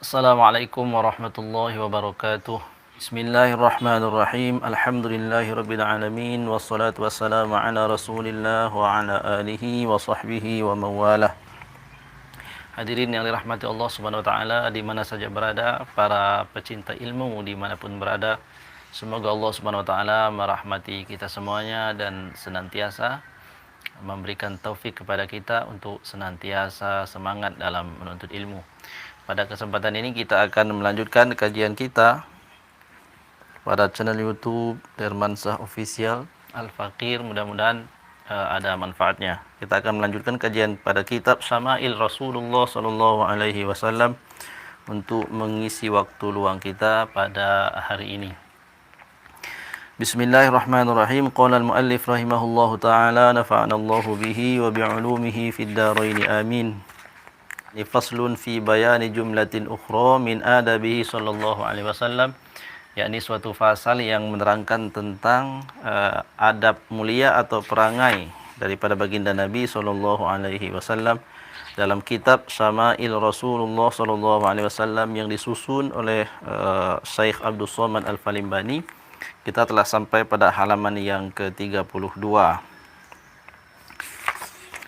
Assalamualaikum warahmatullahi wabarakatuh. Bismillahirrahmanirrahim. Alhamdulillahirabbil alamin wassalatu wassalamu ala Rasulillah wa ala alihi wa sahbihi wa mawalah. Hadirin yang dirahmati Allah Subhanahu wa taala di mana saja berada, para pecinta ilmu dimanapun berada, semoga Allah Subhanahu wa taala merahmati kita semuanya dan senantiasa memberikan taufik kepada kita untuk senantiasa semangat dalam menuntut ilmu. Pada kesempatan ini kita akan melanjutkan kajian kita pada channel YouTube Dermansyah Official Al-Faqir. Mudah-mudahan ada manfaatnya. Kita akan melanjutkan kajian pada kitab Syama'il Rasulullah sallallahu alaihi wasallam untuk mengisi waktu luang kita pada hari ini. Bismillahirrahmanirrahim. Qala al-muallif rahimahullahu taala nafa'ana Allahu bihi wa bi'ulumihi fid dharain amin. Faslun fi bayani jumlatin ukhra min adabihi sallallahu alaihi wasallam, yakni suatu fasal yang menerangkan tentang adab mulia atau perangai daripada baginda Nabi sallallahu alaihi wasallam dalam kitab Syama'il Rasulullah sallallahu alaihi wasallam yang disusun oleh Syekh Abdul Somad Al-Falimbani. Kita telah sampai pada halaman yang ke-32.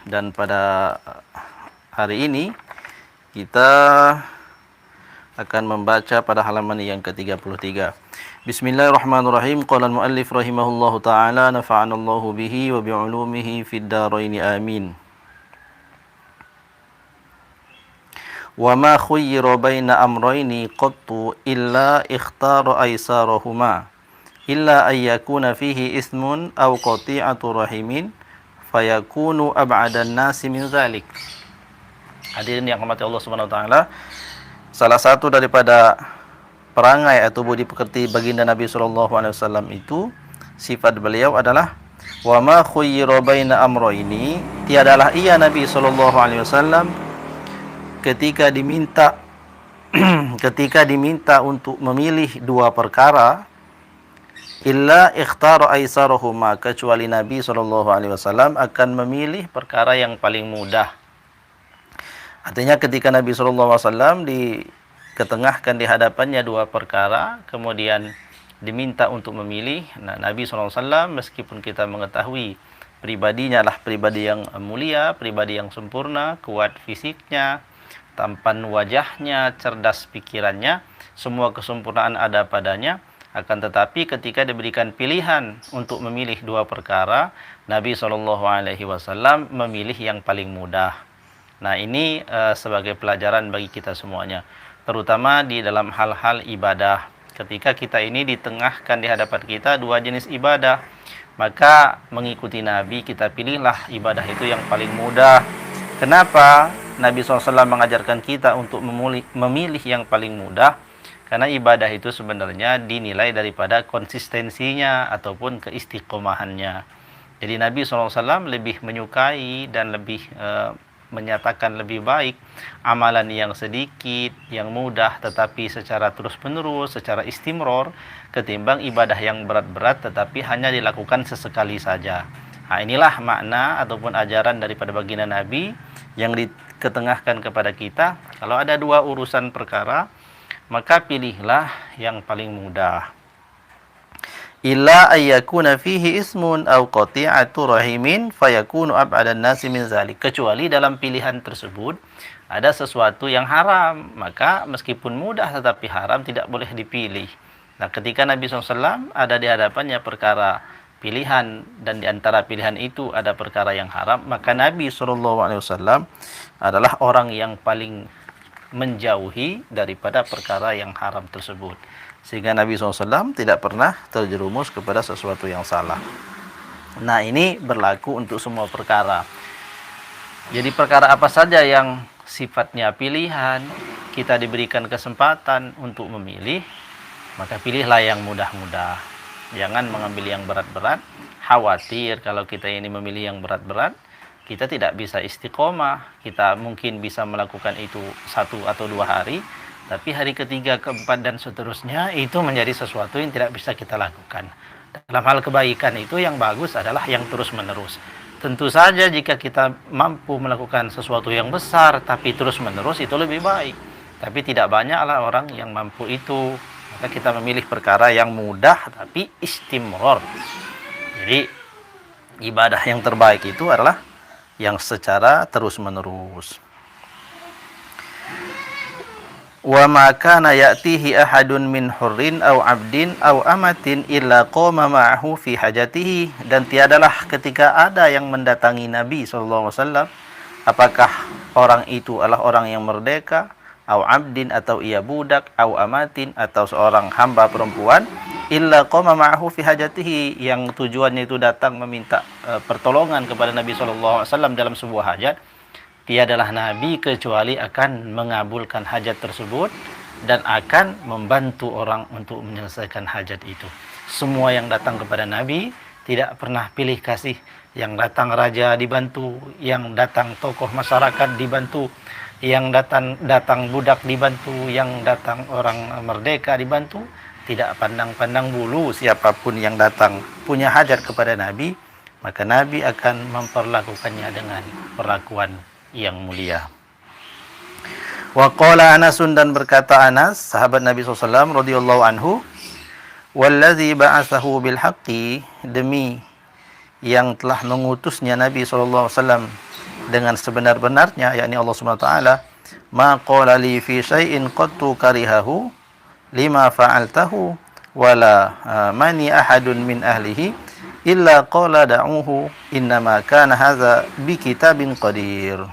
Dan pada hari ini kita akan membaca pada halaman yang ke-33. Bismillahirrahmanirrahim. Qala al-muallif rahimahullahu taala nafa'ana Allahu bihi wa bi'ulumihi fid dharain amin. Wa ma khuyyira baina amrayni qattu illa ikhtara aysarahuma illa ay yakuna fihi ismun aw qati'atu rahimin fayakunu ab'adan nasi min dzalik. Hadirin yang dirahmati Allah Subhanahu wa taala, salah satu daripada perangai atau budi pekerti baginda Nabi sallallahu alaihi wasallam itu, sifat beliau adalah wa ma khuyyira baina amrayni, tiadalah ia Nabi sallallahu alaihi wasallam ketika diminta untuk memilih dua perkara, illa ikhtara aisarahuma, kecuali Nabi sallallahu alaihi wasallam akan memilih perkara yang paling mudah. Artinya ketika Nabi SAW diketengahkan di hadapannya dua perkara, kemudian diminta untuk memilih, Nabi SAW meskipun kita mengetahui pribadinya adalah pribadi yang mulia, pribadi yang sempurna, kuat fisiknya, tampan wajahnya, cerdas pikirannya, semua kesempurnaan ada padanya, akan tetapi ketika diberikan pilihan untuk memilih dua perkara, Nabi SAW memilih yang paling mudah. Nah, ini sebagai pelajaran bagi kita semuanya, terutama di dalam hal-hal ibadah. Ketika kita ini ditengahkan di hadapan kita dua jenis ibadah, maka mengikuti Nabi kita pilihlah ibadah itu yang paling mudah. Kenapa Nabi SAW mengajarkan kita untuk memilih yang paling mudah? Karena ibadah itu sebenarnya dinilai daripada konsistensinya ataupun keistiqomahannya. Jadi Nabi SAW lebih menyukai dan lebih menyatakan lebih baik amalan yang sedikit, yang mudah tetapi secara terus-menerus, secara istimror, ketimbang ibadah yang berat-berat tetapi hanya dilakukan sesekali saja. Nah, inilah makna ataupun ajaran daripada baginda Nabi yang diketengahkan kepada kita. Kalau ada dua urusan perkara, maka pilihlah yang paling mudah. Illa ayyakuna fihi ismun aw qati'atu rahimin fayakunu ab'adan nasi min zalik. Kecuali dalam pilihan tersebut ada sesuatu yang haram, maka meskipun mudah tetapi haram tidak boleh dipilih. Nah, ketika Nabi SAW ada di hadapannya perkara pilihan dan di antara pilihan itu ada perkara yang haram, maka Nabi SAW adalah orang yang paling menjauhi daripada perkara yang haram tersebut. Sehingga Nabi SAW tidak pernah terjerumus kepada sesuatu yang salah. Nah, ini berlaku untuk semua perkara. Jadi perkara apa saja yang sifatnya pilihan, kita diberikan kesempatan untuk memilih, maka pilihlah yang mudah-mudah. Jangan mengambil yang berat-berat. Khawatir kalau kita ini memilih yang berat-berat, kita tidak bisa istiqomah. Kita mungkin bisa melakukan itu 1 atau 2 hari, tapi hari ketiga, keempat, dan seterusnya itu menjadi sesuatu yang tidak bisa kita lakukan. Dalam hal kebaikan itu yang bagus adalah yang terus-menerus. Tentu saja jika kita mampu melakukan sesuatu yang besar tapi terus-menerus itu lebih baik. Tapi tidak banyaklah orang yang mampu itu. Maka kita memilih perkara yang mudah tapi istimror. Jadi ibadah yang terbaik itu adalah yang secara terus-menerus. Wa ma kana ya'tihi ahadun min hurrin aw 'abdin aw amatin illa qama ma'ahu fi hajatihi, dan tiadalah ketika ada yang mendatangi Nabi sallallahu alaihi wasallam, apakah orang itu adalah orang yang merdeka, aw 'abdin atau ia budak, aw amatin atau seorang hamba perempuan, illa qama ma'ahu fi hajatihi, yang tujuannya itu datang meminta pertolongan kepada Nabi sallallahu alaihi wasallam dalam sebuah hajat, tiadalah Nabi kecuali akan mengabulkan hajat tersebut dan akan membantu orang untuk menyelesaikan hajat itu. Semua yang datang kepada Nabi tidak pernah pilih kasih. Yang datang raja dibantu, yang datang tokoh masyarakat dibantu, yang datang budak dibantu, yang datang orang merdeka dibantu. Tidak pandang-pandang bulu, siapapun yang datang punya hajat kepada Nabi, maka Nabi akan memperlakukannya dengan perlakuan yang mulia. Wa qala Anasun, dan berkata Anas, sahabat Nabi SAW radhiyallahu anhu, wallazi ba'atsahu bil haqqi, demi yang telah mengutusnya Nabi SAW dengan sebenar-benarnya, yakni Allah Subhanahu wa taala, ma qala li fi syai'in qattu karihahu lima fa'altahu wala mani ahadun min ahlihi illa qala da'uhu innama kana hadza bi kitabin qadir.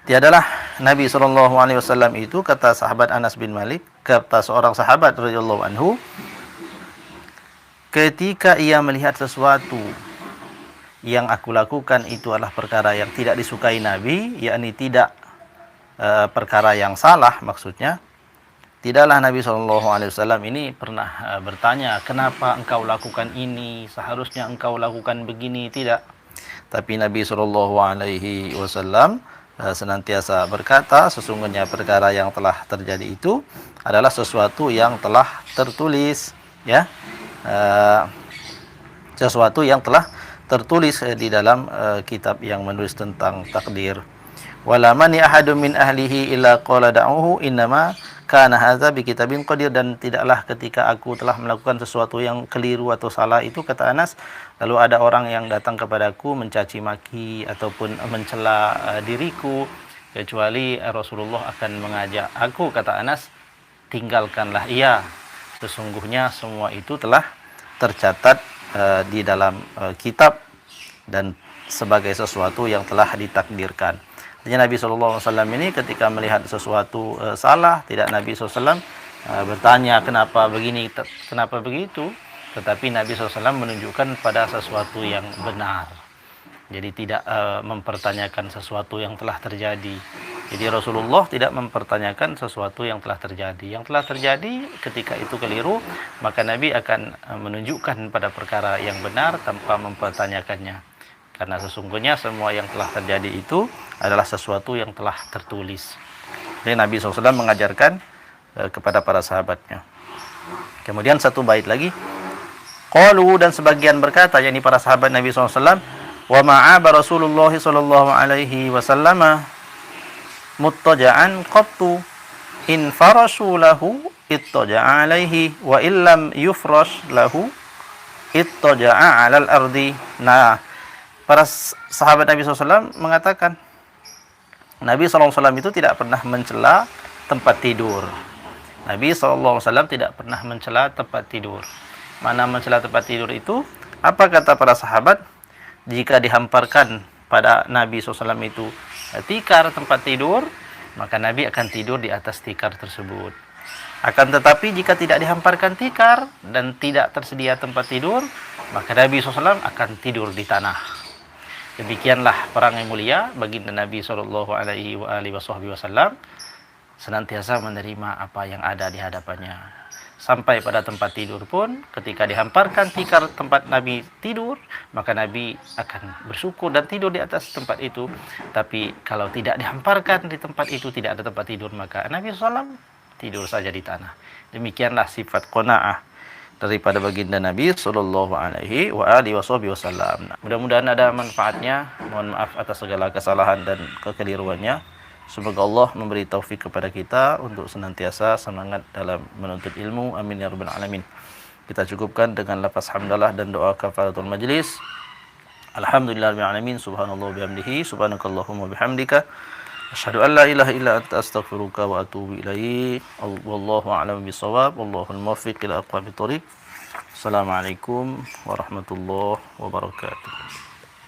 Tiadalah Nabi SAW itu, kata sahabat Anas bin Malik, kata seorang sahabat radhiyallahu anhu, ketika ia melihat sesuatu yang aku lakukan itu adalah perkara yang tidak disukai Nabi, yakni tidak perkara yang salah maksudnya, tidaklah Nabi SAW ini pernah bertanya, kenapa engkau lakukan ini, seharusnya engkau lakukan begini, tidak. Tapi Nabi SAW senantiasa berkata, sesungguhnya perkara yang telah terjadi itu adalah sesuatu yang telah tertulis, ya, sesuatu yang telah tertulis di dalam kitab yang menulis tentang takdir. Wala mani ahadun min ahlihi illa qala da'uhu innama kana hadza bi kitabin qadir, dan tidaklah ketika aku telah melakukan sesuatu yang keliru atau salah itu, kata Anas, lalu ada orang yang datang kepadaku mencaci maki ataupun mencela diriku, kecuali Rasulullah akan mengajak aku, kata Anas, tinggalkanlah ia, sesungguhnya semua itu telah tercatat di dalam kitab dan sebagai sesuatu yang telah ditakdirkan. Artinya Nabi SAW ini ketika melihat sesuatu salah, tidak Nabi SAW bertanya kenapa begini, kenapa begitu, tetapi Nabi SAW menunjukkan pada sesuatu yang benar. Jadi tidak mempertanyakan sesuatu yang telah terjadi. Jadi Rasulullah tidak mempertanyakan sesuatu yang telah terjadi. Yang telah terjadi ketika itu keliru, maka Nabi akan menunjukkan pada perkara yang benar tanpa mempertanyakannya. Karena sesungguhnya semua yang telah terjadi itu adalah sesuatu yang telah tertulis. Jadi Nabi SAW mengajarkan kepada para sahabatnya. Kemudian satu bait lagi. Qalu, dan sebagian berkata, yakni para sahabat Nabi SAW, wa ma'aba Rasulullah sallallahu alaihi wasallam muttaja'an qattu in farashu lahu ittaja'a alaihi wa illam yufrash lahu ittaja'a 'alal ardi. Nah, para sahabat Nabi SAW mengatakan, Nabi SAW itu tidak pernah mencela tempat tidur. Nabi SAW tidak pernah mencela tempat tidur. Mana mencela tempat tidur itu? Apa kata para sahabat? Jika dihamparkan pada Nabi SAW itu tikar tempat tidur, maka Nabi akan tidur di atas tikar tersebut. Akan tetapi jika tidak dihamparkan tikar dan tidak tersedia tempat tidur, maka Nabi SAW akan tidur di tanah. Demikianlah perang yang mulia baginda Nabi SAW senantiasa menerima apa yang ada di hadapannya. Sampai pada tempat tidur pun, ketika dihamparkan tikar tempat Nabi tidur, maka Nabi akan bersyukur dan tidur di atas tempat itu. Tapi kalau tidak dihamparkan di tempat itu, tidak ada tempat tidur, maka Nabi SAW tidur saja di tanah. Demikianlah sifat qanaah daripada baginda Nabi sallallahu alaihi wa alihi wasallam. Mudah-mudahan ada manfaatnya. Mohon maaf atas segala kesalahan dan kekeliruannya. Semoga Allah memberi taufik kepada kita untuk senantiasa semangat dalam menuntut ilmu. Amin ya rabbal alamin. Kita cukupkan dengan lafaz hamdalah dan doa kafaratul majlis. Alhamdulillahirabbil alamin. Subhanallah bihamdihi, subhanakallahumma bihamdika, asyhadu an la ilaha illa anta astaghfiruka wa atubu ilaik. Wallahu a'lam bishawab. Wallahul muwaffiq ila aqwamit thoriq. Assalamualaikum warahmatullahi wabarakatuh.